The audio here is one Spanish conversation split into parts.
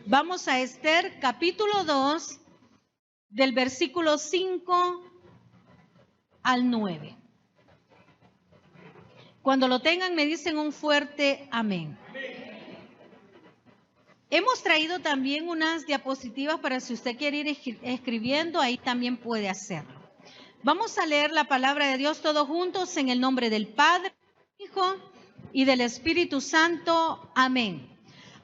Vamos a Esther, capítulo 2, del versículo 5 al 9. Cuando lo tengan, me dicen un fuerte amén. Hemos traído también unas diapositivas para si usted quiere ir escribiendo, ahí también puede hacerlo. Vamos a leer la palabra de Dios todos juntos en el nombre del Padre, del Hijo y del Espíritu Santo. Amén.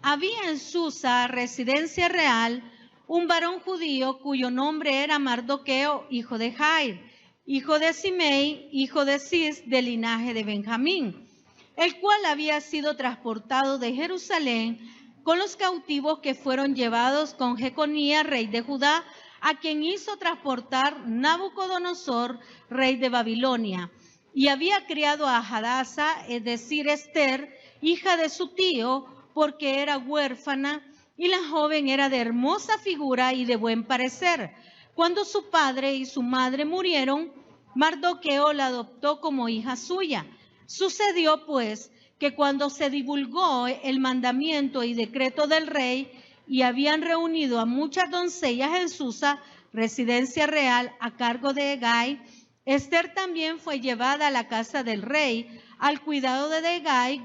Había en Susa, residencia real, un varón judío cuyo nombre era Mardoqueo, hijo de Jair, hijo de Simei, hijo de Cis, del linaje de Benjamín, el cual había sido transportado de Jerusalén con los cautivos que fueron llevados con Jeconías, rey de Judá, a quien hizo transportar Nabucodonosor, rey de Babilonia, y había criado a Hadasa, es decir, Esther, hija de su tío, porque era huérfana, y la joven era de hermosa figura y de buen parecer. Cuando su padre y su madre murieron, Mardoqueo la adoptó como hija suya. Sucedió, pues, que cuando se divulgó el mandamiento y decreto del rey, y habían reunido a muchas doncellas en Susa, residencia real, a cargo de Hegai, Esther también fue llevada a la casa del rey, al cuidado de Hegai,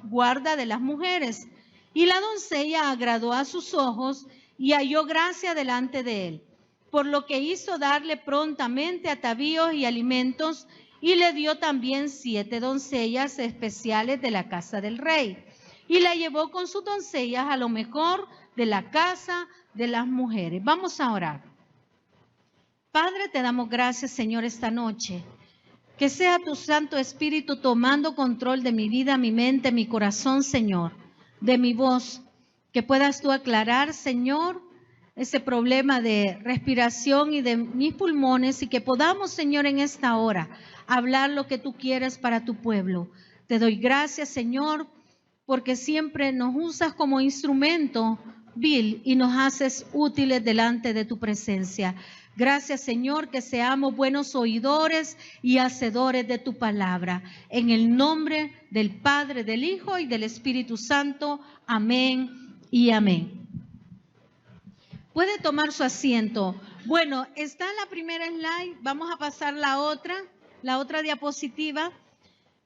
guarda de las mujeres. Y la doncella agradó a sus ojos y halló gracia delante de él, por lo que hizo darle prontamente atavíos y alimentos, y le dio también 7 doncellas especiales de la casa del rey, y la llevó con sus doncellas a lo mejor de la casa de las mujeres. Vamos a orar. Padre, te damos gracias, Señor, esta noche. Que sea tu Santo Espíritu tomando control de mi vida, mi mente, mi corazón, Señor, de mi voz. Que puedas tú aclarar, Señor, ese problema de respiración y de mis pulmones, y que podamos, Señor, en esta hora hablar lo que tú quieres para tu pueblo. Te doy gracias, Señor, porque siempre nos usas como instrumento vil y nos haces útiles delante de tu presencia. Gracias, Señor, que seamos buenos oidores y hacedores de tu palabra. En el nombre del Padre, del Hijo y del Espíritu Santo. Amén y amén. Puede tomar su asiento. Bueno, está la primera slide. Vamos a pasar la otra diapositiva.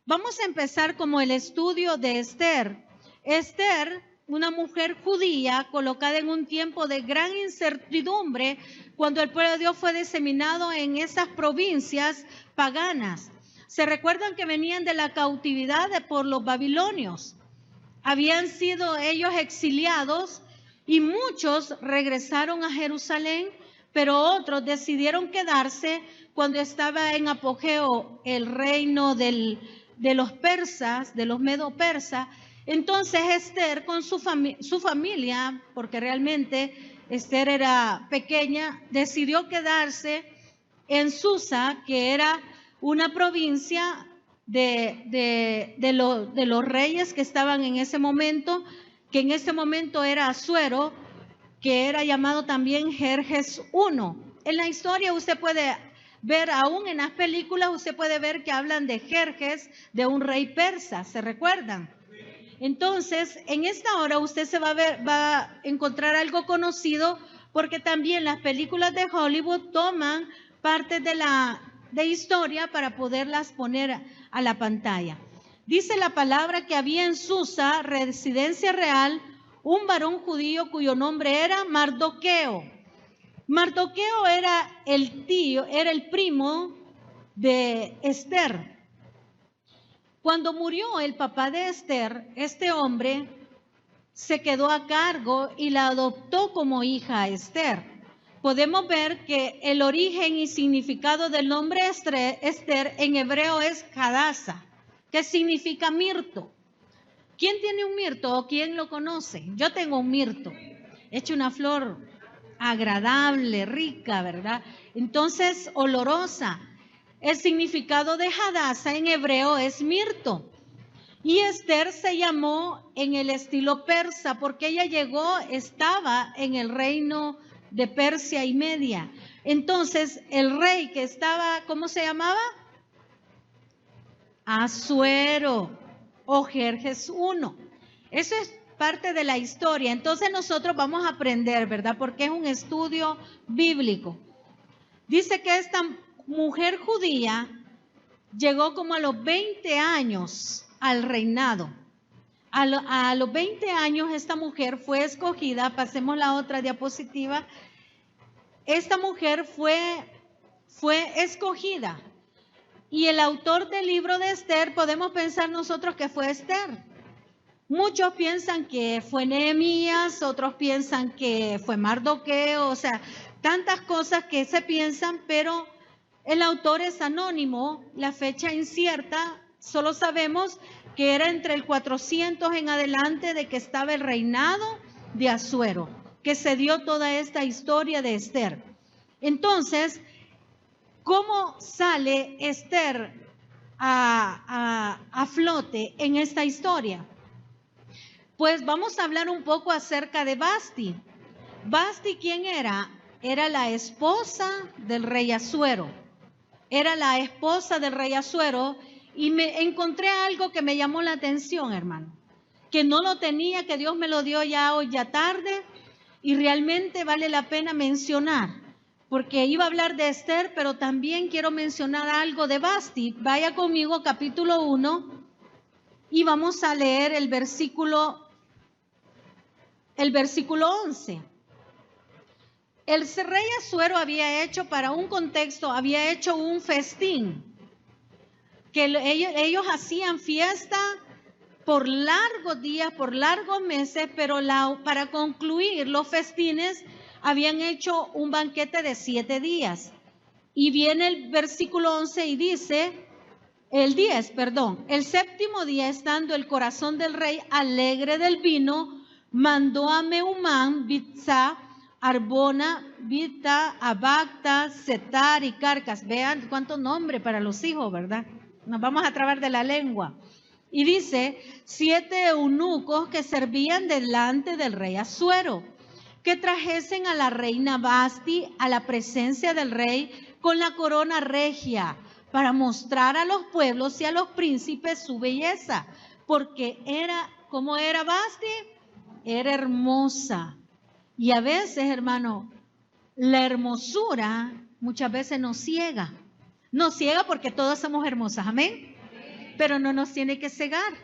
Vamos a empezar como el estudio de Esther. Esther, una mujer judía colocada en un tiempo de gran incertidumbre, cuando el pueblo de Dios fue diseminado en esas provincias paganas. Se recuerdan que venían de la cautividad por los babilonios. Habían sido ellos exiliados y muchos regresaron a Jerusalén, pero otros decidieron quedarse cuando estaba en apogeo el reino de los persas, de los medo-persas. Entonces Esther con su familia, porque realmente Esther era pequeña, decidió quedarse en Susa, que era una provincia de los reyes que estaban en ese momento, que en ese momento era Asuero, que era llamado también Jerjes I. En la historia usted puede ver, aún en las películas, usted puede ver que hablan de Jerjes, de un rey persa, ¿se recuerdan? Entonces, en esta hora usted se va a encontrar algo conocido, porque también las películas de Hollywood toman parte de historia para poderlas poner a la pantalla. Dice la palabra que había en Susa, residencia real, un varón judío cuyo nombre era Mardoqueo. Mardoqueo era el primo de Esther. Cuando murió el papá de Esther, este hombre se quedó a cargo y la adoptó como hija a Esther. Podemos ver que el origen y significado del nombre Esther en hebreo es Hadasa, que significa mirto. ¿Quién tiene un mirto o quién lo conoce? Yo tengo un mirto. Es una flor agradable, rica, ¿verdad? Entonces, olorosa. El significado de Hadasa en hebreo es mirto. Y Esther se llamó en el estilo persa porque ella estaba en el reino de Persia y Media. Entonces, el rey que estaba, ¿cómo se llamaba? Asuero o Jerjes I. Eso es parte de la historia. Entonces nosotros vamos a aprender, ¿verdad? Porque es un estudio bíblico. Dice que esta mujer judía llegó como a los 20 años al reinado. A los 20 años esta mujer fue escogida. Pasemos la otra diapositiva. Esta mujer fue escogida. Y el autor del libro de Esther, podemos pensar nosotros que fue Esther. Muchos piensan que fue Nehemías, otros piensan que fue Mardoqueo, o sea, tantas cosas que se piensan, pero el autor es anónimo, la fecha incierta, solo sabemos que era entre el 400 en adelante de que estaba el reinado de Asuero, que se dio toda esta historia de Esther. Entonces, ¿cómo sale Esther a flote en esta historia? Pues vamos a hablar un poco acerca de Vasti. Vasti, ¿quién era? Era la esposa del rey Asuero. Era la esposa del rey Asuero y me encontré algo que me llamó la atención, hermano. Que no lo tenía, que Dios me lo dio ya hoy, ya tarde, y realmente vale la pena mencionar. Porque iba a hablar de Esther, pero también quiero mencionar algo de Vasti. Vaya conmigo, capítulo 1, y vamos a leer el versículo 11. El rey Asuero había hecho, para un contexto, había hecho un festín, que ellos hacían fiesta por largos días, por largos meses, pero para concluir los festines, habían hecho un banquete de 7 días. Y viene el versículo 11 y dice, el 10, el séptimo día, estando el corazón del rey alegre del vino, mandó a Meumán, Biztha, Arbona, Bita, Abacta, Setar y Carcas. Vean cuánto nombre para los hijos, ¿verdad? Nos vamos a trabar de la lengua. Y dice, 7 eunucos que servían delante del rey Asuero, que trajesen a la reina Vasti a la presencia del rey con la corona regia, para mostrar a los pueblos y a los príncipes su belleza, porque ¿cómo era Vasti? Era hermosa. Y a veces, hermano, la hermosura muchas veces nos ciega. Nos ciega porque todas somos hermosas, amén. Pero no nos tiene que cegar.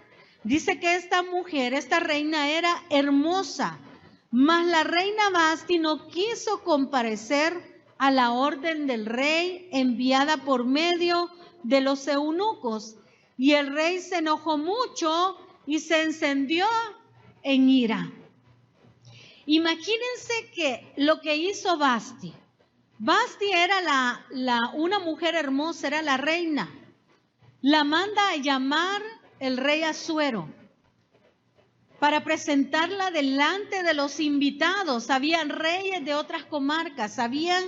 Dice que esta mujer, esta reina era hermosa, mas la reina Vasti no quiso comparecer a la orden del rey enviada por medio de los eunucos. Y el rey se enojó mucho y se encendió en ira. Imagínense que lo que hizo Vasti. Vasti era una mujer hermosa, era la reina. La manda a llamar el rey Asuero para presentarla delante de los invitados. Habían reyes de otras comarcas, habían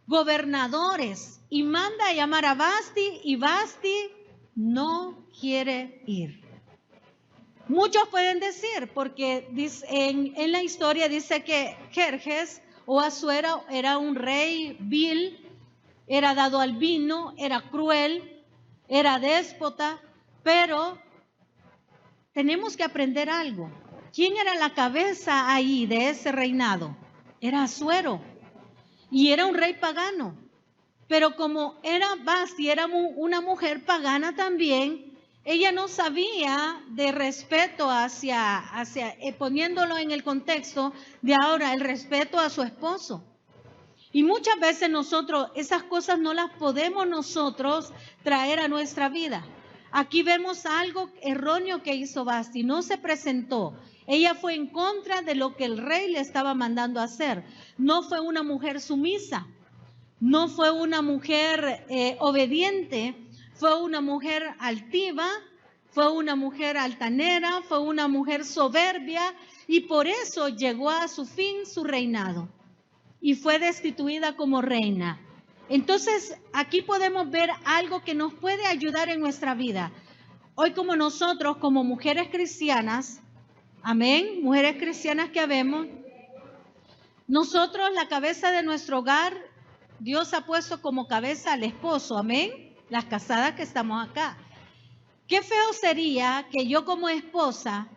gobernadores, y manda a llamar a Vasti, y Vasti no quiere ir. Muchos pueden decir, porque en la historia dice que Jerjes o Asuero era un rey vil, era dado al vino, era cruel, era déspota, pero tenemos que aprender algo. ¿Quién era la cabeza ahí de ese reinado? Era Asuero, y era un rey pagano. Pero como era Vasti, era una mujer pagana también, ella no sabía de respeto poniéndolo en el contexto de ahora, el respeto a su esposo. Y muchas veces nosotros, esas cosas no las podemos nosotros traer a nuestra vida. Aquí vemos algo erróneo que hizo Vasti, no se presentó. Ella fue en contra de lo que el rey le estaba mandando a hacer. No fue una mujer sumisa, no fue una mujer obediente, fue una mujer altiva, fue una mujer altanera, fue una mujer soberbia, y por eso llegó a su fin su reinado y fue destituida como reina. Entonces, aquí podemos ver algo que nos puede ayudar en nuestra vida. Hoy, como nosotros, como mujeres cristianas, amén, mujeres cristianas que habemos, nosotros, la cabeza de nuestro hogar, Dios ha puesto como cabeza al esposo, amén, las casadas que estamos acá. Qué feo sería que yo como esposa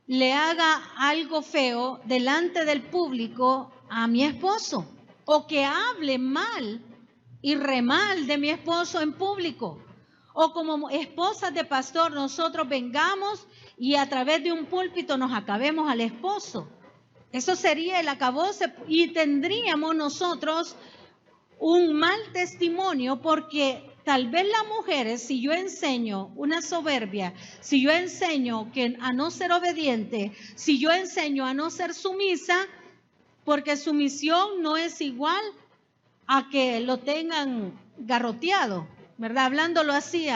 le haga algo feo delante del público a mi esposo, o que hable mal y re mal de mi esposo en público, o como esposas de pastor nosotros vengamos y a través de un púlpito nos acabemos al esposo. Eso sería el acabose y tendríamos nosotros un mal testimonio, porque tal vez las mujeres, si yo enseño una soberbia, si yo enseño a no ser obediente, si yo enseño a no ser sumisa, porque sumisión no es igual a que lo tengan garroteado, ¿verdad? Hablándolo así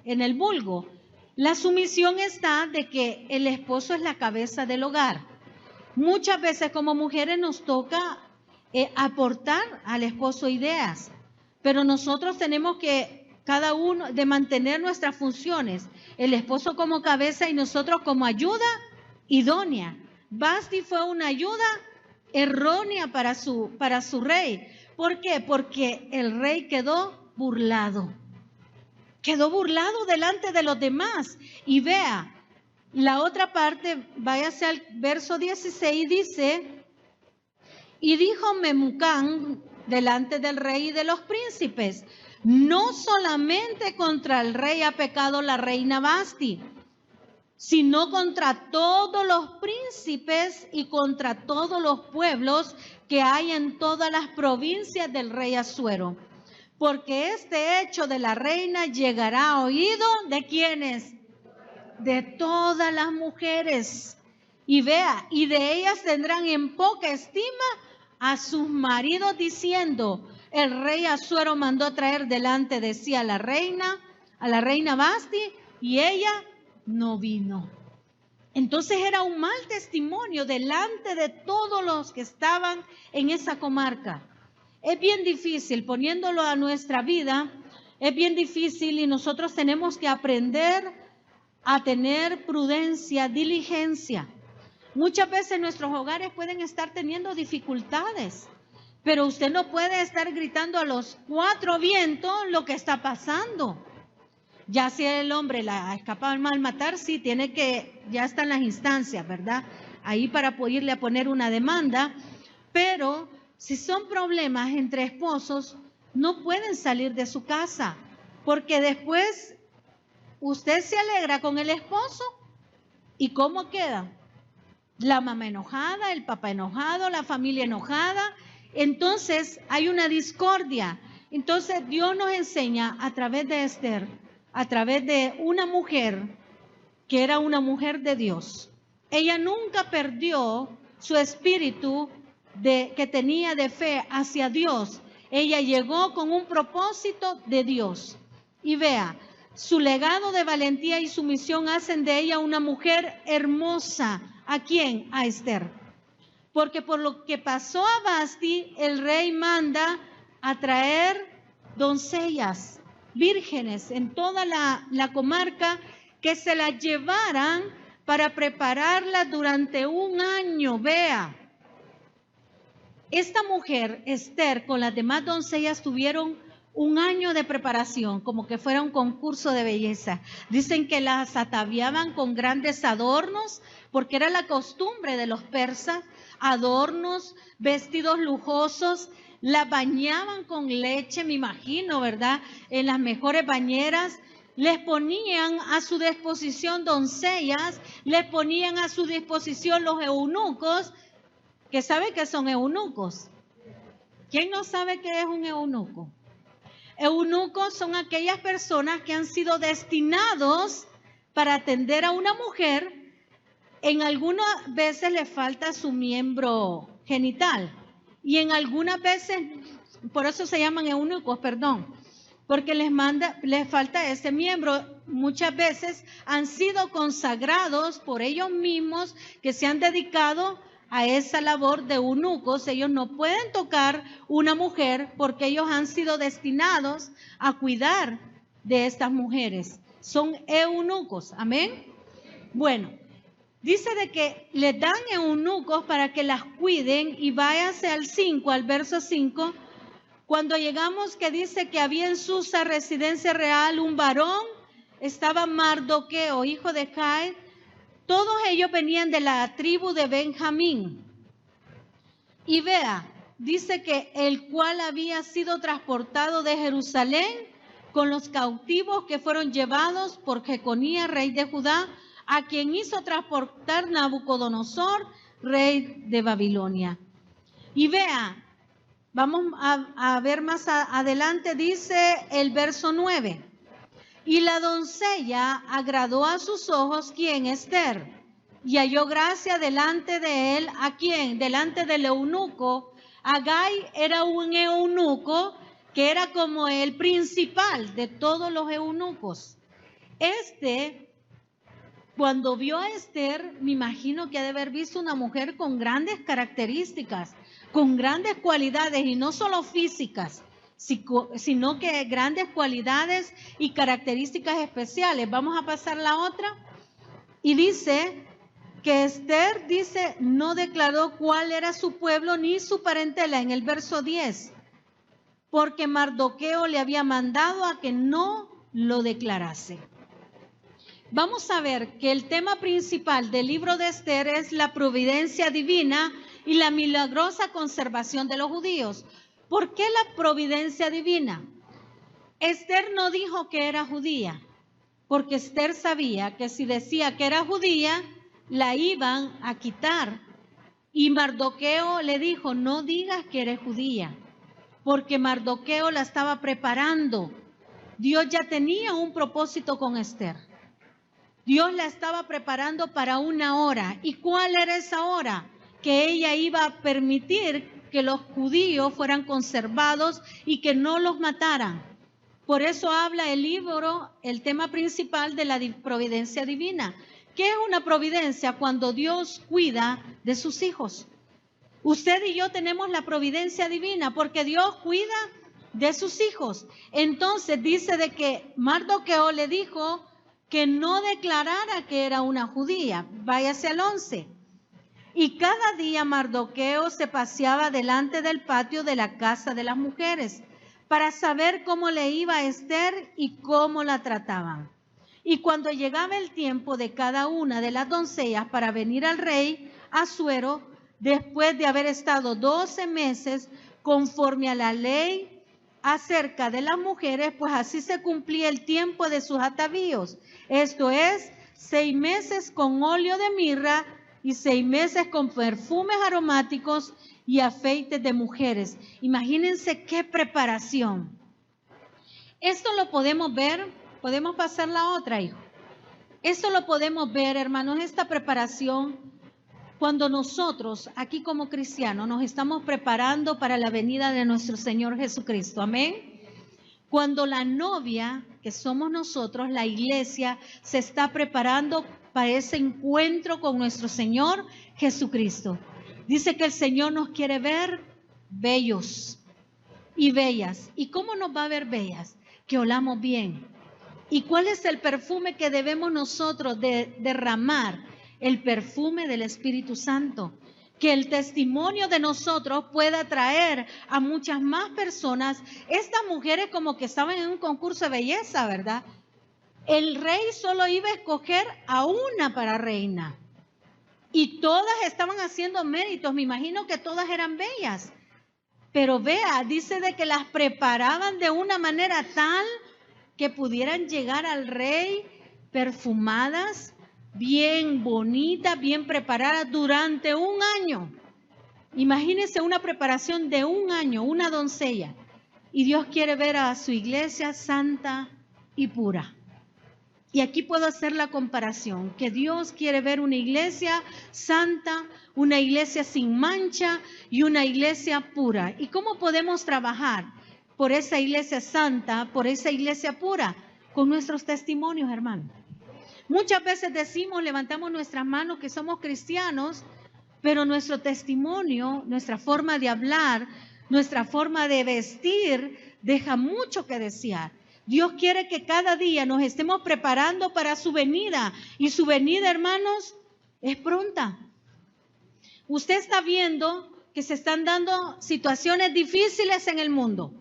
en el vulgo. La sumisión está de que el esposo es la cabeza del hogar. Muchas veces como mujeres nos toca aportar al esposo ideas, pero nosotros tenemos que cada uno de mantener nuestras funciones, el esposo como cabeza y nosotros como ayuda idónea. Vasti fue una ayuda errónea para su rey. ¿Por qué? Porque el rey quedó burlado delante de los demás. Y vea, la otra parte, váyase al verso 16, dice: y dijo Memucán delante del rey y de los príncipes: no solamente contra el rey ha pecado la reina Vasti, sino contra todos los príncipes y contra todos los pueblos que hay en todas las provincias del rey Asuero. Porque este hecho de la reina llegará a oído ¿de quiénes? De todas las mujeres. Y vea, y de ellas tendrán en poca estima a sus maridos, diciendo: el rey Asuero mandó traer delante de sí a la reina Vasti, y ella no vino. Entonces era un mal testimonio delante de todos los que estaban en esa comarca. Es bien difícil, poniéndolo a nuestra vida, es bien difícil, y nosotros tenemos que aprender a tener prudencia, diligencia. Muchas veces nuestros hogares pueden estar teniendo dificultades, pero usted no puede estar gritando a los cuatro vientos lo que está pasando. Ya si el hombre la ha escapado al mal matar, sí, tiene que, ya están las instancias, ¿verdad? Ahí para poderle a poner una demanda, pero si son problemas entre esposos, no pueden salir de su casa, porque después usted se alegra con el esposo y ¿cómo queda? La mamá enojada, el papá enojado, la familia enojada, entonces hay una discordia. Entonces Dios nos enseña a través de Esther, a través de una mujer que era una mujer de Dios. Ella nunca perdió su espíritu que tenía de fe hacia Dios. Ella llegó con un propósito de Dios. Y vea, su legado de valentía y sumisión hacen de ella una mujer hermosa. ¿A quién? A Esther. Porque por lo que pasó a Vasti, el rey manda a traer doncellas, vírgenes en toda la comarca, que se las llevaran para prepararlas durante un año. Vea, esta mujer, Esther, con las demás doncellas tuvieron un año de preparación, como que fuera un concurso de belleza. Dicen que las ataviaban con grandes adornos, porque era la costumbre de los persas, adornos, vestidos lujosos, la bañaban con leche, me imagino, ¿verdad? En las mejores bañeras, les ponían a su disposición doncellas, les ponían a su disposición los eunucos, que sabe que son eunucos. ¿Quién no sabe qué es un eunuco? Eunucos son aquellas personas que han sido destinados para atender a una mujer. En algunas veces le falta su miembro genital y en algunas veces, por eso se llaman eunucos, porque les falta ese miembro. Muchas veces han sido consagrados por ellos mismos, que se han dedicado a esa labor de eunucos. Ellos no pueden tocar una mujer porque ellos han sido destinados a cuidar de estas mujeres. Son eunucos, amén. Bueno, dice de que les dan eunucos para que las cuiden, y váyase al verso 5, cuando llegamos, que dice que había en Susa, residencia real, un varón, estaba Mardoqueo, hijo de Jair, Todos ellos venían de la tribu de Benjamín. Y vea, dice que el cual había sido transportado de Jerusalén con los cautivos que fueron llevados por Jeconías, rey de Judá, a quien hizo transportar Nabucodonosor, rey de Babilonia. Y vea, vamos a ver más adelante, dice el verso 9. Y la doncella agradó a sus ojos, ¿quién? Esther. Y halló gracia delante de él, ¿a quién? Delante del eunuco. Agai era un eunuco que era como el principal de todos los eunucos. Cuando vio a Esther, me imagino que ha de haber visto una mujer con grandes características, con grandes cualidades, y no solo físicas, sino que grandes cualidades y características especiales. Vamos a pasar la otra. Y dice que Esther, no declaró cuál era su pueblo ni su parentela en el verso 10, porque Mardoqueo le había mandado a que no lo declarase. Vamos a ver que el tema principal del libro de Esther es la providencia divina y la milagrosa conservación de los judíos. ¿Por qué la providencia divina? Esther no dijo que era judía, porque Esther sabía que si decía que era judía, la iban a quitar. Y Mardoqueo le dijo, no digas que eres judía, porque Mardoqueo la estaba preparando. Dios ya tenía un propósito con Esther. Dios la estaba preparando para una hora. ¿Y cuál era esa hora? Que ella iba a permitir que los judíos fueran conservados y que no los mataran. Por eso habla el libro, el tema principal de la providencia divina. ¿Qué es una providencia? Cuando Dios cuida de sus hijos. Usted y yo tenemos la providencia divina porque Dios cuida de sus hijos. Entonces dice de que Mardoqueo le dijo que no declarara que era una judía. Váyase al 11. Y cada día Mardoqueo se paseaba delante del patio de la casa de las mujeres para saber cómo le iba a Esther y cómo la trataban. Y cuando llegaba el tiempo de cada una de las doncellas para venir al rey Asuero, después de haber estado 12 meses conforme a la ley acerca de las mujeres, pues así se cumplía el tiempo de sus atavíos. Esto es, 6 meses con óleo de mirra y 6 meses con perfumes aromáticos y afeites de mujeres. Imagínense qué preparación. Esto lo podemos ver, podemos pasar la otra, hijo. Esto lo podemos ver, hermanos, esta preparación, cuando nosotros, aquí como cristianos, nos estamos preparando para la venida de nuestro Señor Jesucristo. Amén. Cuando la novia, que somos nosotros, la iglesia, se está preparando para ese encuentro con nuestro Señor Jesucristo. Dice que el Señor nos quiere ver bellos y bellas. ¿Y cómo nos va a ver bellas? Que olamos bien. ¿Y cuál es el perfume que debemos nosotros derramar? El perfume del Espíritu Santo. Que el testimonio de nosotros pueda atraer a muchas más personas. Estas mujeres como que estaban en un concurso de belleza, ¿verdad? El rey solo iba a escoger a una para reina. Y todas estaban haciendo méritos. Me imagino que todas eran bellas. Pero vea, dice de que las preparaban de una manera tal que pudieran llegar al rey perfumadas, bien bonitas, bien preparadas durante un año. Imagínense una preparación de un año, una doncella. Y Dios quiere ver a su iglesia santa y pura. Y aquí puedo hacer la comparación, que Dios quiere ver una iglesia santa, una iglesia sin mancha y una iglesia pura. ¿Y cómo podemos trabajar por esa iglesia santa, por esa iglesia pura? Con nuestros testimonios, hermano. Muchas veces decimos, levantamos nuestras manos que somos cristianos, pero nuestro testimonio, nuestra forma de hablar, nuestra forma de vestir, deja mucho que desear. Dios quiere que cada día nos estemos preparando para su venida. Y su venida, hermanos, es pronta. Usted está viendo que se están dando situaciones difíciles en el mundo.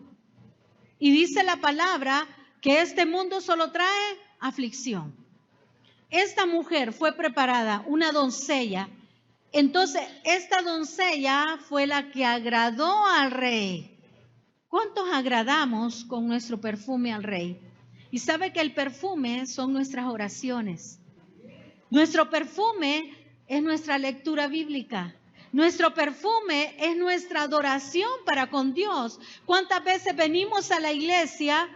Y dice la palabra que este mundo solo trae aflicción. esta mujer fue preparada, una doncella. Entonces, esta doncella fue la que agradó al rey. ¿Cuántos agradamos con nuestro perfume al rey? Y sabe que el perfume son nuestras oraciones. Nuestro perfume es nuestra lectura bíblica. Nuestro perfume es nuestra adoración para con Dios. ¿Cuántas veces venimos a la iglesia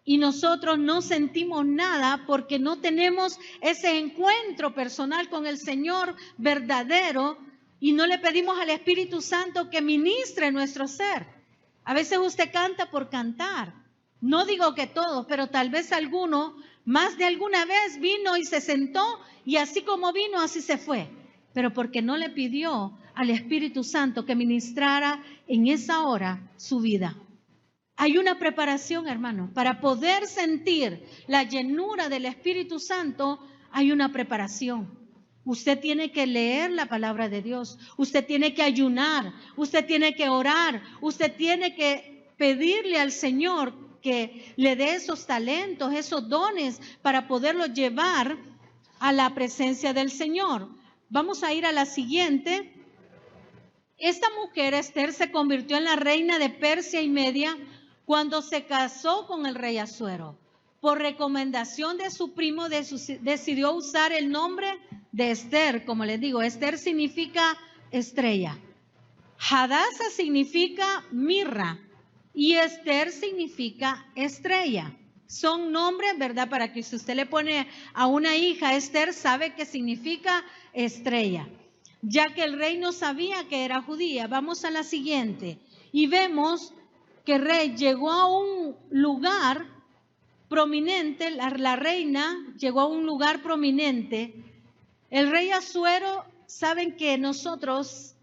y nosotros no sentimos nada porque no tenemos ese encuentro personal con el Señor verdadero y no le pedimos al Espíritu Santo que ministre nuestro ser? A veces usted canta por cantar. No digo que todos, pero tal vez alguno más de alguna vez vino y se sentó y así como vino, así se fue. Pero porque no le pidió al Espíritu Santo que ministrara en esa hora su vida. Hay una preparación, hermano, para poder sentir la llenura del Espíritu Santo, hay una preparación. Usted tiene que leer la palabra de Dios, usted tiene que ayunar, usted tiene que orar, usted tiene que pedirle al Señor que le dé esos talentos, esos dones para poderlos llevar a la presencia del Señor. Vamos a ir a la siguiente. Esta mujer, Esther, se convirtió en la reina de Persia y Media cuando se casó con el rey Asuero. Por recomendación de su primo, decidió usar el nombre de Esther. Como les digo, Esther significa estrella. Hadassah significa mirra y Esther significa estrella. Son nombres, ¿verdad? Para que si usted le pone a una hija Esther, sabe que significa estrella. Ya que el rey no sabía que era judía. Vamos a la siguiente. Y vemos que el rey llegó a un lugar prominente, la reina llegó a un lugar prominente. El rey Asuero, saben que nosotros,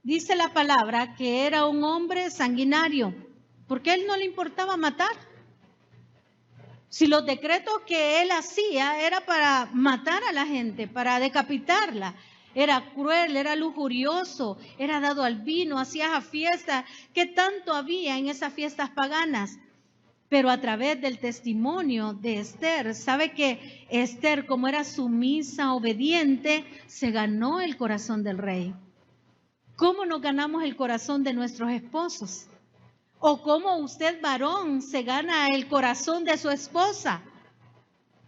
dice la palabra, que era un hombre sanguinario, porque a él no le importaba matar. Si los decretos que él hacía era para matar a la gente, para decapitarla, era cruel, era lujurioso, era dado al vino, hacía fiestas. ¿Qué tanto había en esas fiestas paganas? Pero a través del testimonio de Esther, sabe que Esther, como era sumisa, obediente, se ganó el corazón del rey. ¿Cómo nos ganamos el corazón de nuestros esposos? ¿O cómo usted, varón, se gana el corazón de su esposa?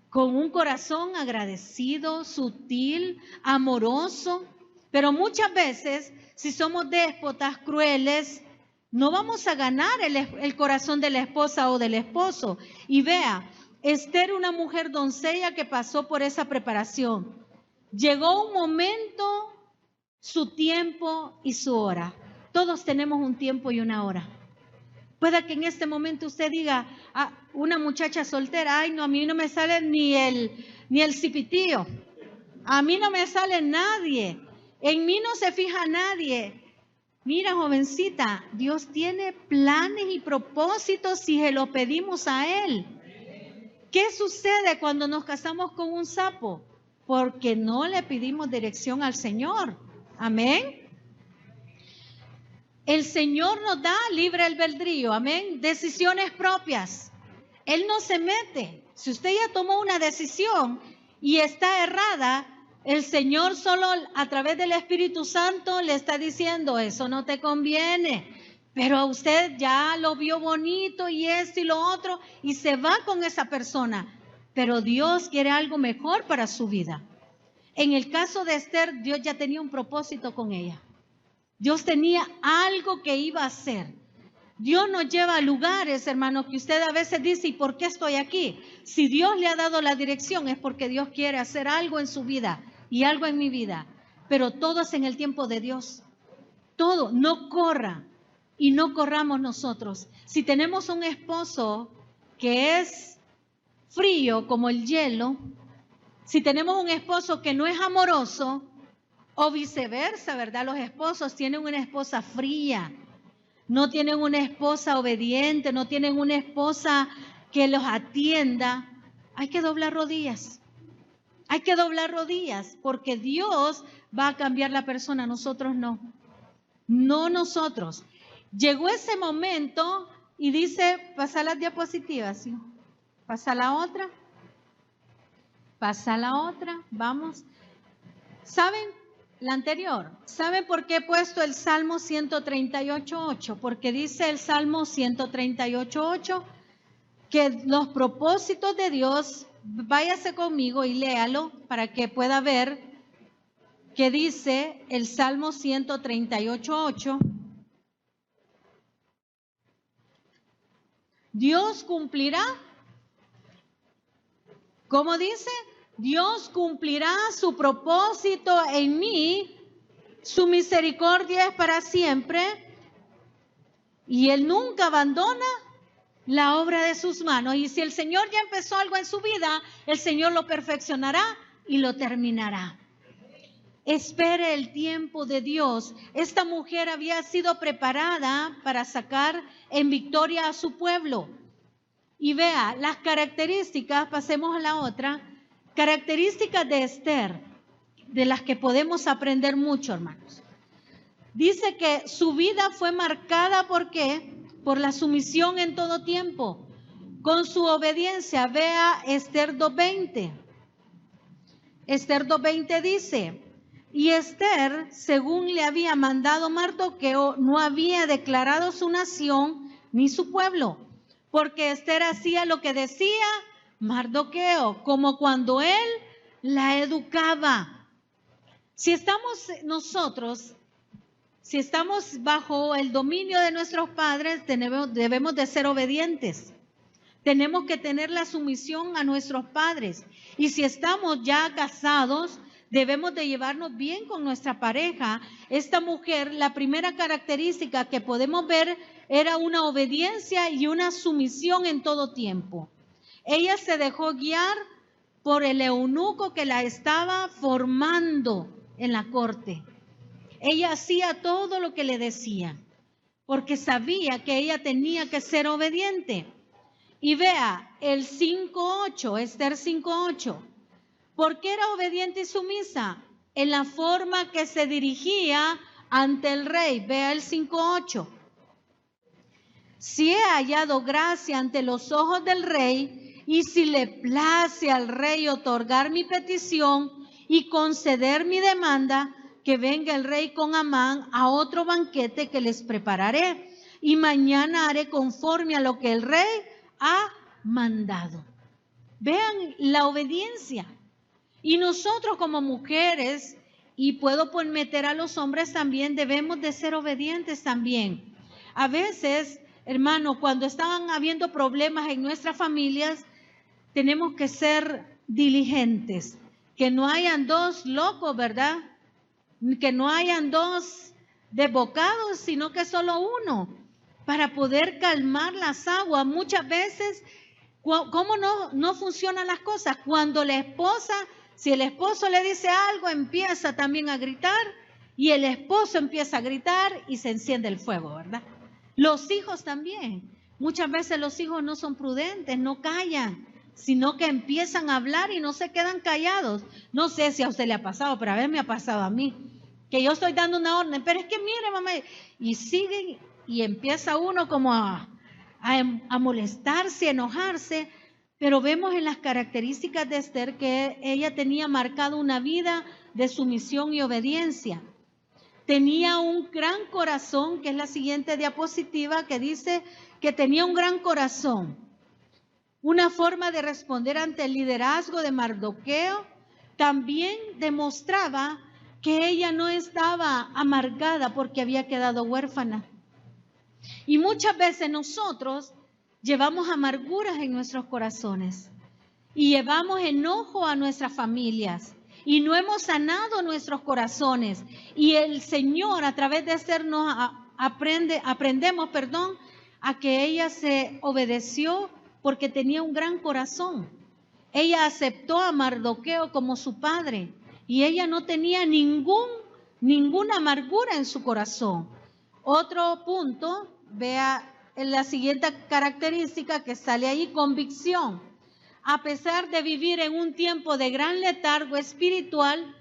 Con un corazón agradecido, sutil, amoroso. Pero muchas veces, si somos déspotas, crueles, no vamos a ganar el corazón de la esposa o del esposo. Y vea, Esther, una mujer doncella que pasó por esa preparación. Llegó un momento, su tiempo y su hora. Todos tenemos un tiempo y una hora. Pueda que en este momento usted diga, una muchacha soltera, ay no, a mí no me sale ni el cipitío, a mí no me sale nadie, en mí no se fija nadie. Mira, jovencita, Dios tiene planes y propósitos si se lo pedimos a Él. ¿Qué sucede cuando nos casamos con un sapo? Porque no le pedimos dirección al Señor. Amén. El Señor nos da libre albedrío, amén, decisiones propias. Él no se mete. Si usted ya tomó una decisión y está errada, el Señor solo a través del Espíritu Santo le está diciendo, eso no te conviene. Pero a usted ya lo vio bonito y esto y lo otro y se va con esa persona. Pero Dios quiere algo mejor para su vida. En el caso de Esther, Dios ya tenía un propósito con ella. Dios tenía algo que iba a hacer. Dios nos lleva a lugares, hermanos, que usted a veces dice, ¿y por qué estoy aquí? Si Dios le ha dado la dirección es porque Dios quiere hacer algo en su vida y algo en mi vida. Pero todo es en el tiempo de Dios. Todo, no corra y no corramos nosotros. Si tenemos un esposo que es frío como el hielo, si tenemos un esposo que no es amoroso, o viceversa, ¿verdad? Los esposos tienen una esposa fría, no tienen una esposa obediente, no tienen una esposa que los atienda. Hay que doblar rodillas. Hay que doblar rodillas porque Dios va a cambiar la persona, nosotros no. No nosotros. Llegó ese momento y dice, pasa las diapositivas, ¿sí? Pasa la otra. Pasa la otra, vamos. ¿Saben? La anterior. ¿Saben por qué he puesto el Salmo 138.8? Porque dice el Salmo 138.8 que los propósitos de Dios, váyase conmigo y léalo para que pueda ver que dice el Salmo 138.8. Dios cumplirá. ¿Cómo dice? Dios cumplirá su propósito en mí, su misericordia es para siempre, y Él nunca abandona la obra de sus manos. Y si el Señor ya empezó algo en su vida, el Señor lo perfeccionará y lo terminará. Espere el tiempo de Dios. Esta mujer había sido preparada para sacar en victoria a su pueblo. Y vea, las características, pasemos a la otra, características de Esther, de las que podemos aprender mucho, hermanos. Dice que su vida fue marcada, ¿por qué? Por la sumisión en todo tiempo, con su obediencia. Vea Esther 2.20. Esther 2.20 dice, y Esther, según le había mandado Mardoqueo, no había declarado su nación ni su pueblo, porque Esther hacía lo que decía Mardoqueo, como cuando él la educaba. Si estamos nosotros, si estamos bajo el dominio de nuestros padres, debemos de ser obedientes. Tenemos que tener la sumisión a nuestros padres. Y si estamos ya casados, debemos de llevarnos bien con nuestra pareja. Esta mujer, la primera característica que podemos ver era una obediencia y una sumisión en todo tiempo. Ella se dejó guiar por el eunuco que la estaba formando en la corte. Ella hacía todo lo que le decía, porque sabía que ella tenía que ser obediente. Y vea, el 5.8, Esther 5.8. ¿Por qué era obediente y sumisa? En la forma que se dirigía ante el rey. Vea el 5.8. Si he hallado gracia ante los ojos del rey, y si le place al rey otorgar mi petición y conceder mi demanda, que venga el rey con Amán a otro banquete que les prepararé, y mañana haré conforme a lo que el rey ha mandado. Vean la obediencia. Y nosotros como mujeres, y puedo meter a los hombres también, debemos de ser obedientes también. A veces, hermano, cuando están habiendo problemas en nuestras familias, tenemos que ser diligentes. Que no hayan dos locos, ¿verdad? Que no hayan dos desbocados, sino que solo uno, para poder calmar las aguas. Muchas veces, ¿cómo no funcionan las cosas? Cuando la esposa, si el esposo le dice algo, empieza también a gritar, y el esposo empieza a gritar y se enciende el fuego, ¿verdad? Los hijos también. Muchas veces los hijos no son prudentes, no callan, sino que empiezan a hablar y no se quedan callados. No sé si a usted le ha pasado, pero a veces me ha pasado a mí, que yo estoy dando una orden, pero es que mire, mamá, y siguen, y empieza uno como a molestarse, a enojarse. Pero vemos en las características de Esther que ella tenía marcado una vida de sumisión y obediencia. Tenía un gran corazón, que es la siguiente diapositiva, que dice que tenía un gran corazón. Una forma de responder ante el liderazgo de Mardoqueo también demostraba que ella no estaba amargada porque había quedado huérfana. Y muchas veces nosotros llevamos amarguras en nuestros corazones y llevamos enojo a nuestras familias y no hemos sanado nuestros corazones. Y el Señor, a través de Esther, nos aprendemos a que ella se obedeció porque tenía un gran corazón. Ella aceptó a Mardoqueo como su padre y ella no tenía ninguna amargura en su corazón. Otro punto, vea en la siguiente característica que sale ahí, convicción. A pesar de vivir en un tiempo de gran letargo espiritual,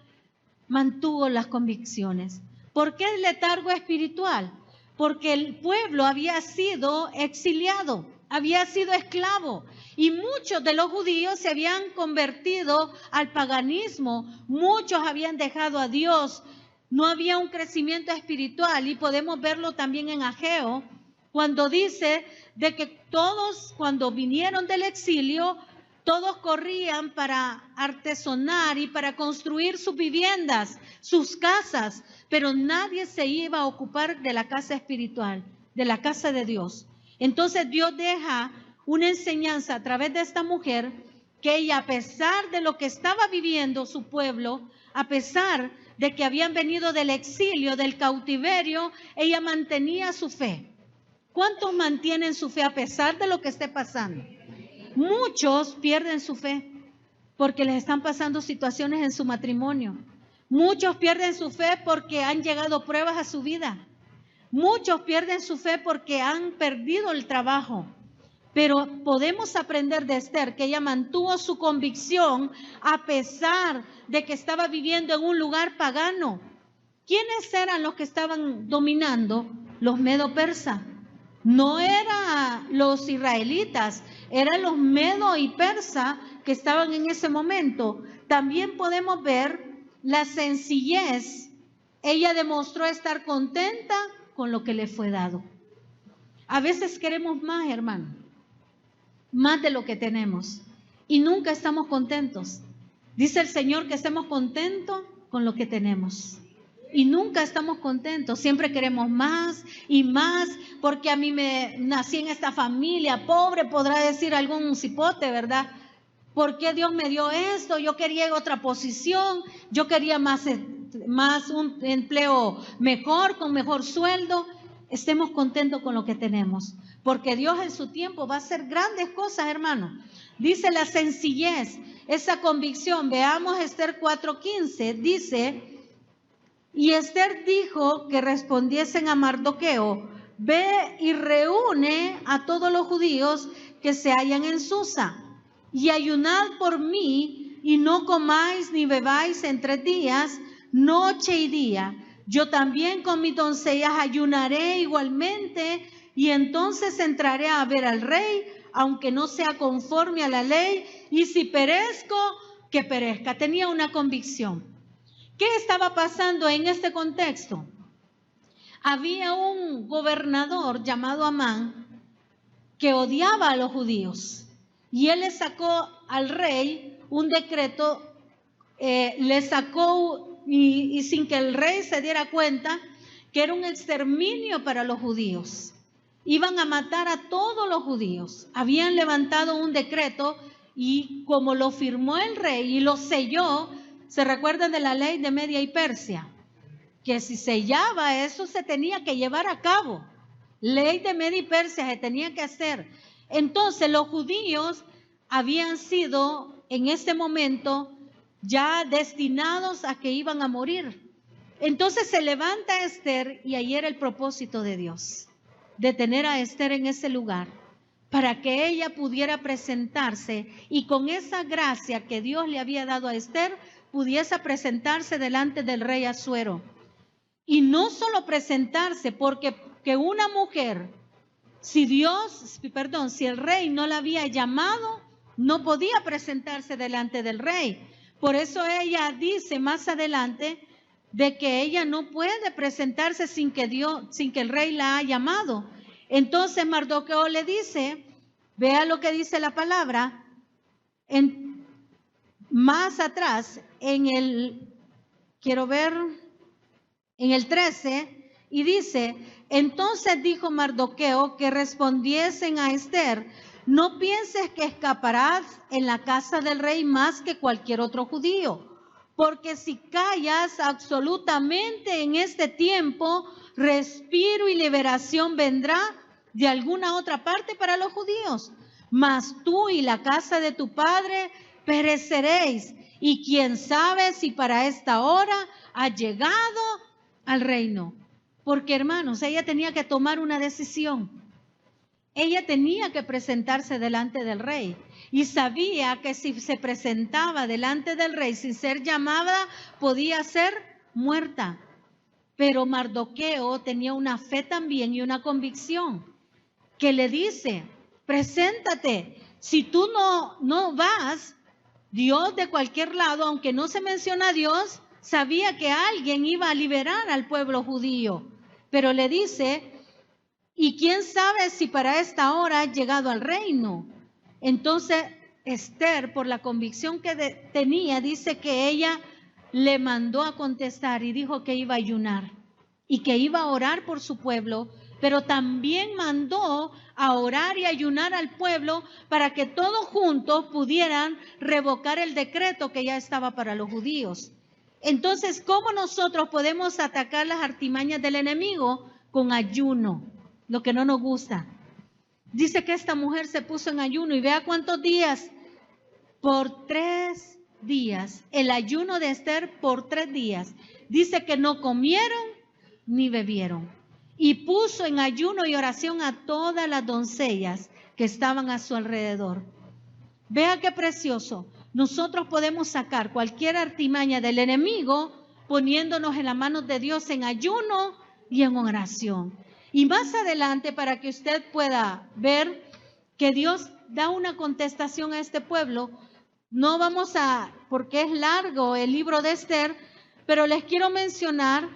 mantuvo las convicciones. ¿Por qué el letargo espiritual? Porque el pueblo había sido exiliado, había sido esclavo y muchos de los judíos se habían convertido al paganismo, muchos habían dejado a Dios, no había un crecimiento espiritual y podemos verlo también en Ageo, cuando dice de que todos cuando vinieron del exilio, todos corrían para artesonar y para construir sus viviendas, sus casas, pero nadie se iba a ocupar de la casa espiritual, de la casa de Dios. Entonces Dios deja una enseñanza a través de esta mujer que ella, a pesar de lo que estaba viviendo su pueblo, a pesar de que habían venido del exilio, del cautiverio, ella mantenía su fe. ¿Cuántos mantienen su fe a pesar de lo que esté pasando? Muchos pierden su fe porque les están pasando situaciones en su matrimonio. Muchos pierden su fe porque han llegado pruebas a su vida. Muchos pierden su fe porque han perdido el trabajo. Pero podemos aprender de Esther que ella mantuvo su convicción a pesar de que estaba viviendo en un lugar pagano. ¿Quiénes eran los que estaban dominando? Los medo-persas. No eran los israelitas, eran los medo y persa que estaban en ese momento. También podemos ver la sencillez. Ella demostró estar contenta con lo que le fue dado. A veces queremos más, hermano, más de lo que tenemos y nunca estamos contentos. Dice el Señor que estemos contentos con lo que tenemos. Y nunca estamos contentos, siempre queremos más y más, porque a mí me nací en esta familia pobre, podrá decir algún cipote, ¿verdad? ¿Por qué Dios me dio esto? Yo quería otra posición, yo quería más un empleo mejor, con mejor sueldo. Estemos contentos con lo que tenemos, porque Dios en su tiempo va a hacer grandes cosas, hermano. Dice la sencillez, esa convicción. Veamos Esther 4:15, dice... Y Esther dijo que respondiesen a Mardoqueo: ve y reúne a todos los judíos que se hallan en Susa, y ayunad por mí, y no comáis ni bebáis en 3 días, noche y día. Yo también con mis doncellas ayunaré igualmente, y entonces entraré a ver al rey, aunque no sea conforme a la ley, y si perezco, que perezca. Tenía una convicción. ¿Qué estaba pasando en este contexto? Había un gobernador llamado Amán que odiaba a los judíos y él le sacó al rey un decreto, le sacó y sin que el rey se diera cuenta que era un exterminio para los judíos. Iban a matar a todos los judíos. Habían levantado un decreto y como lo firmó el rey y lo selló, ¿se recuerdan de la ley de Media y Persia? Que si sellaba eso se tenía que llevar a cabo. Ley de Media y Persia se tenía que hacer. Entonces los judíos habían sido en este momento ya destinados a que iban a morir. Entonces se levanta Esther y ahí era el propósito de Dios, de tener a Esther en ese lugar, para que ella pudiera presentarse y con esa gracia que Dios le había dado a Esther, pudiese presentarse delante del rey Asuero. Y no solo presentarse, porque que una mujer, si el rey no la había llamado, no podía presentarse delante del rey. Por eso ella dice más adelante de que ella no puede presentarse sin que el rey la haya llamado. Entonces Mardoqueo le dice, vea lo que dice la palabra, más atrás, en el 13, y dice, entonces dijo Mardoqueo que respondiesen a Esther: no pienses que escaparás en la casa del rey más que cualquier otro judío, porque si callas absolutamente en este tiempo, respiro y liberación vendrá de alguna otra parte para los judíos, mas tú y la casa de tu padre pereceréis, y quién sabe si para esta hora ha llegado al reino. Porque, hermanos, ella tenía que tomar una decisión. Ella tenía que presentarse delante del rey y sabía que si se presentaba delante del rey sin ser llamada, podía ser muerta. Pero Mardoqueo tenía una fe también y una convicción que le dice: preséntate. Si tú no vas, Dios de cualquier lado, aunque no se menciona a Dios, sabía que alguien iba a liberar al pueblo judío. Pero le dice, y quién sabe si para esta hora ha llegado al reino. Entonces Esther, por la convicción que tenía, dice que ella le mandó a contestar y dijo que iba a ayunar y que iba a orar por su pueblo, pero también mandó a orar y ayunar al pueblo para que todos juntos pudieran revocar el decreto que ya estaba para los judíos. Entonces, ¿cómo nosotros podemos atacar las artimañas del enemigo? Con ayuno, lo que no nos gusta. Dice que esta mujer se puso en ayuno y vea cuántos días. Por 3 días. El ayuno de Esther por 3 días. Dice que no comieron ni bebieron. Y puso en ayuno y oración a todas las doncellas que estaban a su alrededor. Vea qué precioso. Nosotros podemos sacar cualquier artimaña del enemigo poniéndonos en las manos de Dios en ayuno y en oración. Y más adelante, para que usted pueda ver que Dios da una contestación a este pueblo, no vamos a, porque es largo el libro de Esther, pero les quiero mencionar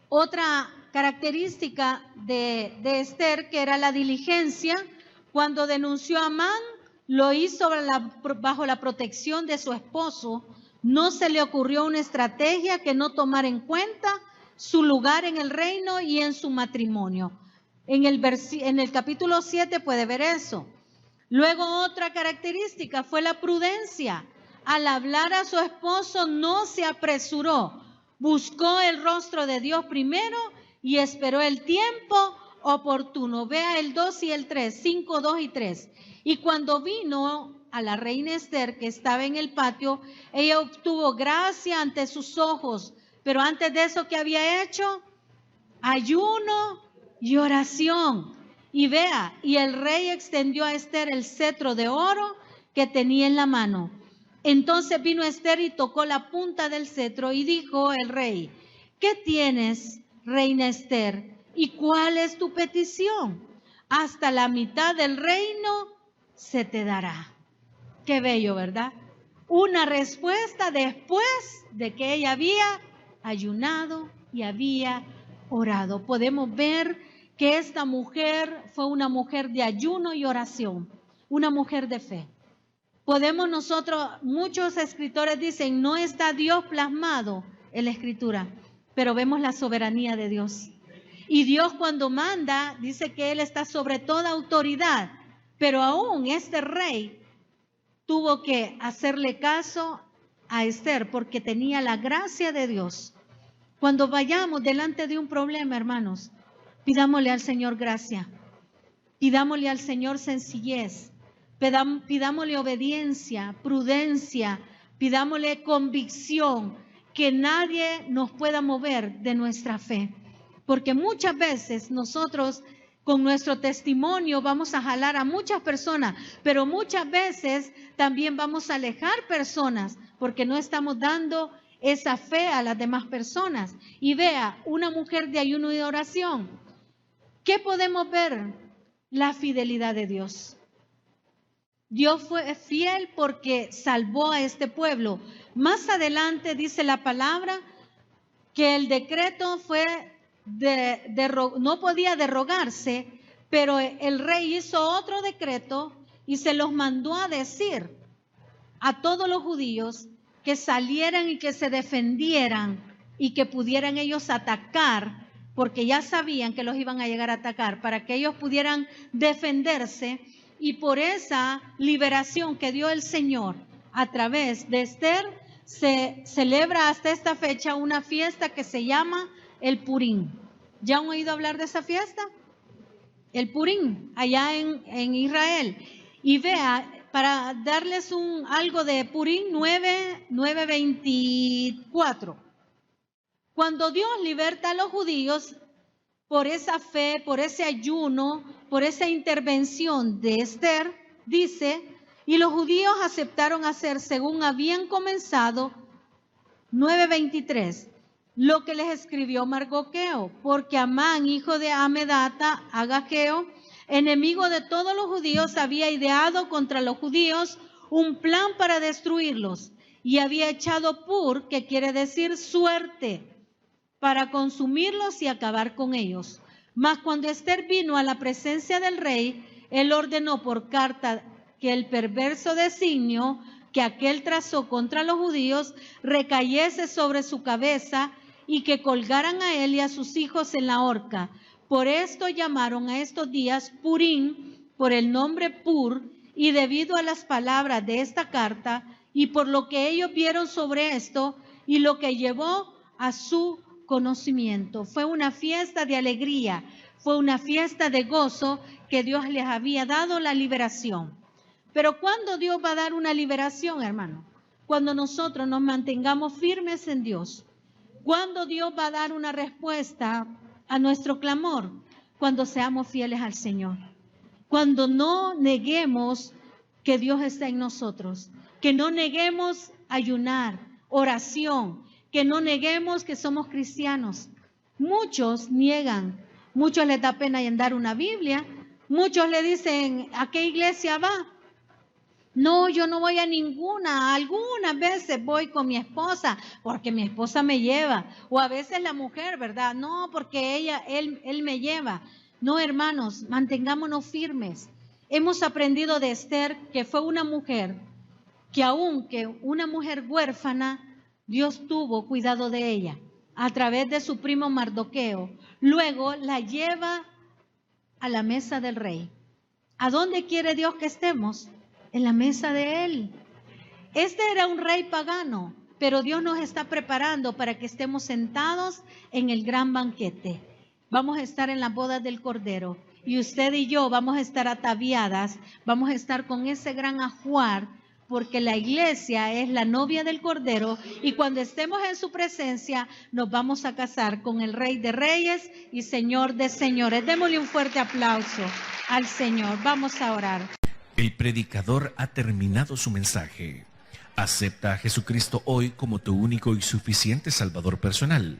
otra característica de Esther, que era la diligencia. Cuando denunció a Amán, lo hizo bajo la protección de su esposo. No se le ocurrió una estrategia que no tomara en cuenta su lugar en el reino y en su matrimonio. En el capítulo 7 puede ver eso. Luego otra característica fue la prudencia. Al hablar a su esposo no se apresuró. Buscó el rostro de Dios primero y esperó el tiempo oportuno. Vea el 2 y el 3, 5, 2 y 3. Y cuando vino a la reina Esther, que estaba en el patio, ella obtuvo gracia ante sus ojos. Pero antes de eso, ¿qué había hecho? Ayuno y oración. Y vea, y el rey extendió a Esther el cetro de oro que tenía en la mano. Entonces vino Esther y tocó la punta del cetro y dijo el rey, ¿qué tienes, reina Esther? ¿Y cuál es tu petición? Hasta la mitad del reino se te dará. Qué bello, ¿verdad? Una respuesta después de que ella había ayunado y había orado. Podemos ver que esta mujer fue una mujer de ayuno y oración, una mujer de fe. Podemos nosotros, muchos escritores dicen, no está Dios plasmado en la escritura, pero vemos la soberanía de Dios. Y Dios cuando manda, dice que Él está sobre toda autoridad, pero aún este rey tuvo que hacerle caso a Esther porque tenía la gracia de Dios. Cuando vayamos delante de un problema, hermanos, pidámosle al Señor gracia, pidámosle al Señor sencillez, pidámosle obediencia, prudencia, pidámosle convicción, que nadie nos pueda mover de nuestra fe. Porque muchas veces nosotros con nuestro testimonio vamos a jalar a muchas personas, pero muchas veces también vamos a alejar personas porque no estamos dando esa fe a las demás personas. Y vea, una mujer de ayuno y de oración. ¿Qué podemos ver? La fidelidad de Dios. Dios fue fiel porque salvó a este pueblo. Más adelante dice la palabra que el decreto fue no podía derogarse, pero el rey hizo otro decreto y se los mandó a decir a todos los judíos que salieran y que se defendieran y que pudieran ellos atacar, porque ya sabían que los iban a llegar a atacar, para que ellos pudieran defenderse. Y por esa liberación que dio el Señor a través de Esther, se celebra hasta esta fecha una fiesta que se llama el Purim. ¿Ya han oído hablar de esa fiesta? El Purim, allá en Israel. Y vea, para darles algo de Purim, 9:24. Cuando Dios liberta a los judíos, por esa fe, por ese ayuno, por esa intervención de Esther, dice, y los judíos aceptaron hacer según habían comenzado, 9:23, lo que les escribió Mardoqueo, porque Amán, hijo de Amedata, Agageo, enemigo de todos los judíos, había ideado contra los judíos un plan para destruirlos y había echado pur, que quiere decir suerte, para consumirlos y acabar con ellos. Mas cuando Ester vino a la presencia del rey, él ordenó por carta que el perverso designio que aquél trazó contra los judíos recayese sobre su cabeza y que colgaran a él y a sus hijos en la horca. Por esto llamaron a estos días Purim, por el nombre Pur, y debido a las palabras de esta carta y por lo que ellos vieron sobre esto y lo que llevó a su conocimiento. Fue una fiesta de alegría, fue una fiesta de gozo que Dios les había dado la liberación. Pero ¿cuándo Dios va a dar una liberación, hermano? Cuando nosotros nos mantengamos firmes en Dios. ¿Cuándo Dios va a dar una respuesta a nuestro clamor? Cuando seamos fieles al Señor. Cuando no neguemos que Dios está en nosotros. Que no neguemos ayunar, oración. Que no neguemos que somos cristianos. Muchos niegan. Muchos les da pena en dar una Biblia. Muchos le dicen, ¿a qué iglesia va? No, yo no voy a ninguna. Algunas veces voy con mi esposa porque mi esposa me lleva. O a veces la mujer, ¿verdad? No, porque él me lleva. No, hermanos, mantengámonos firmes. Hemos aprendido de Ester que fue una mujer que aunque una mujer huérfana, Dios tuvo cuidado de ella a través de su primo Mardoqueo. Luego la lleva a la mesa del rey. ¿A dónde quiere Dios que estemos? En la mesa de Él. Este era un rey pagano, pero Dios nos está preparando para que estemos sentados en el gran banquete. Vamos a estar en las bodas del Cordero y usted y yo vamos a estar ataviadas, vamos a estar con ese gran ajuar, porque la iglesia es la novia del Cordero y cuando estemos en su presencia nos vamos a casar con el Rey de Reyes y Señor de Señores. Démosle un fuerte aplauso al Señor. Vamos a orar. El predicador ha terminado su mensaje. Acepta a Jesucristo hoy como tu único y suficiente Salvador personal.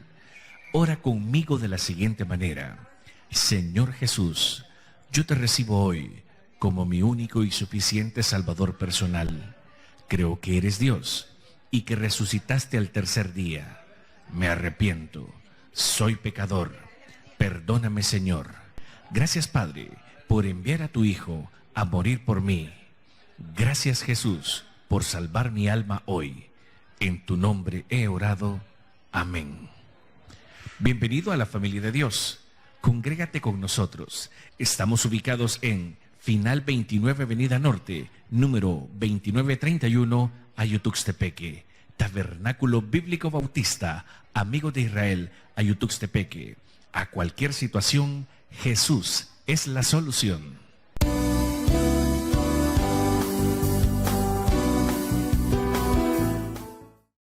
Ora conmigo de la siguiente manera. Señor Jesús, yo te recibo hoy como mi único y suficiente Salvador personal. Creo que eres Dios y que resucitaste al tercer día. Me arrepiento. Soy pecador. Perdóname, Señor. Gracias, Padre, por enviar a tu Hijo a morir por mí. Gracias, Jesús, por salvar mi alma hoy. En tu nombre he orado. Amén. Bienvenido a la familia de Dios. Congrégate con nosotros. Estamos ubicados en Final 29 Avenida Norte, número 2931, Ayutuxtepeque. Tabernáculo Bíblico Bautista, Amigo de Israel, Ayutuxtepeque. A cualquier situación, Jesús es la solución.